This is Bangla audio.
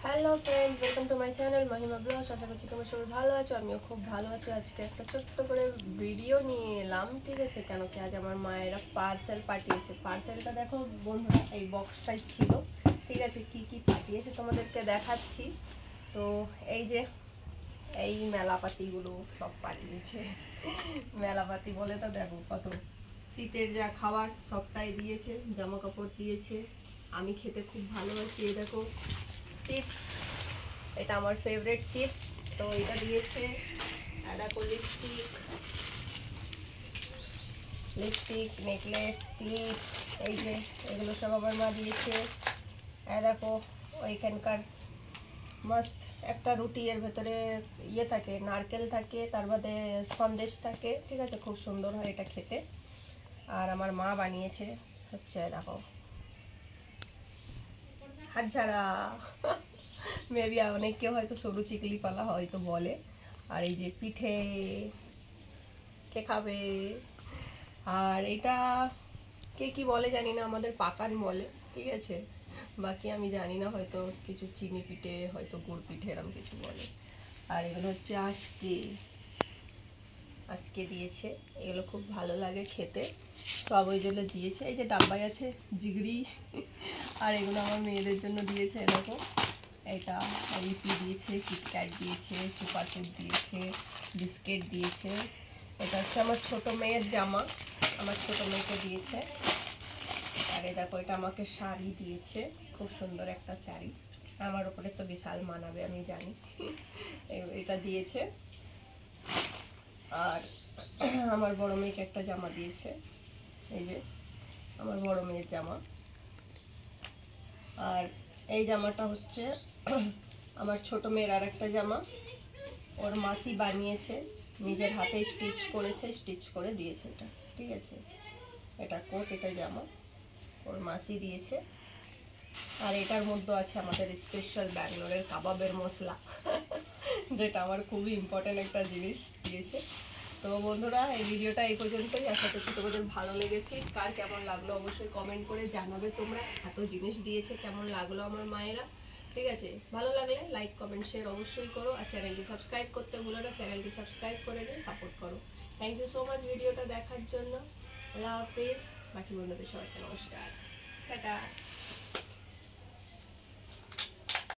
Hello friends, welcome to my channel Mahima blogs. আশা করছি তোমরা সবাই ভালো আছো, আমিও খুব ভালো আছি। আজকে একটা ছোট্ট করে ভিডিও নিয়ে এলাম, ঠিক আছে? কেন কি আজ আমার মায়েরা পার্সেল পাঠিয়েছে। পার্সেলটা দেখো বন্ধুরা, এই বক্সটাই ছিল, ঠিক আছে? কি কি পাঠিয়েছে তোমাদেরকে দেখাচ্ছি। তো এই যে এই মেলাপাতিগুলো সব পাঠিয়েছে। মেলাপাতি বলে তো দেখো কত শীতের যা খাবার সবটাই দিয়েছে, জামা কাপড় দিয়েছে। আমি খেতে খুব ভালোবাসি। এই দেখো চিপস, এটা আমার ফেভারিট চিপস, তো এটা দিয়েছে। দেখো লিপস্টিক, নেকলেস, ক্লিপ, এই যে এগুলো সব আমার মা দিয়েছে। দেখো ওইখানকার মাস্ট একটা রুটি, এর ভেতরে ইয়ে থাকে, নারকেল থাকে, তার বাদে সন্দেশ থাকে, ঠিক আছে? খুব সুন্দর হয় এটা খেতে। আর আমার মা বানিয়েছে হচ্ছে দেখো হাত ঝাড়া। মেবি অনেকে হয়তো সরু চিকলি পালা হয়তো বলে। আর এই যে পিঠে, কে খাবে? আর এটা কে কি বলে জানি না, আমাদের পাকান বলে, ঠিক আছে? বাকি আমি জানি না, হয়তো কিছু চিনি পিঠে, হয়তো গুড় পিঠে, এরকম কিছু বলে। আর এগুলো হচ্ছে আজকে আজকে দিয়েছে, এগুলো খুব ভালো লাগে খেতে। সব ওই জন্য দিয়েছে। এই যে ডাব্বাই আছে জিগড়ি। আর এগুলো আমার মেয়েদের জন্য দিয়েছে। এরকম এটা ইপি দিয়েছে, কিটক্যাট দিয়েছে, চুপাচুপ দিয়েছে, বিস্কিট দিয়েছে। এটা হচ্ছে আমার ছোটো মেয়ের জামা, আমার ছোটো মেয়েকে দিয়েছে। আর এই দেখো এটা আমাকে শাড়ি দিয়েছে, খুব সুন্দর একটা শাড়ি, আমার উপরে তো বিশাল মানাবে আমি জানি। এটা দিয়েছে। আর আমার বড় মেয়েকে একটা জামা দিয়েছে, এই যে আমার বড় মেয়ের জামা। আর এই জামাটা হচ্ছে আমার ছোট মেয়ের আর একটা জামা, ওর মাসি বানিয়েছে, নিজের হাতে স্টিচ করেছে, স্টিচ করে দিয়েছে এটা, ঠিক আছে? এটা কোট, এটা জামা ওর মাসি দিয়েছে। আর এটার মধ্যে আছে আমাদের স্পেশাল ব্যাঙ্গালোরের কাবাবের মশলা, যেটা আমার খুবই ইম্পর্ট্যান্ট একটা জিনিস দিয়েছে। তো বন্ধুরা, এই ভিডিওটা এই পর্যন্তই। আশা করছি তোমাদের ভালো লেগেছে। কার কেমন লাগলো অবশ্যই কমেন্ট করে জানাবে। তোমরা এত জিনিস দিয়েছে, কেমন লাগলো আমার মায়েরা, ঠিক আছে? ভালো লাগলে লাইক কমেন্ট শেয়ার অবশ্যই করো। আর চ্যানেলটি সাবস্ক্রাইব করতে ভুলো না, চ্যানেলটি সাবস্ক্রাইব করে দিয়ে সাপোর্ট করো। থ্যাংক ইউ সো মাচ ভিডিওটা দেখার জন্য। আল্লাহ হাফিজ। বাকি বন্ধুদের সবাইকে নমস্কার, টাটা।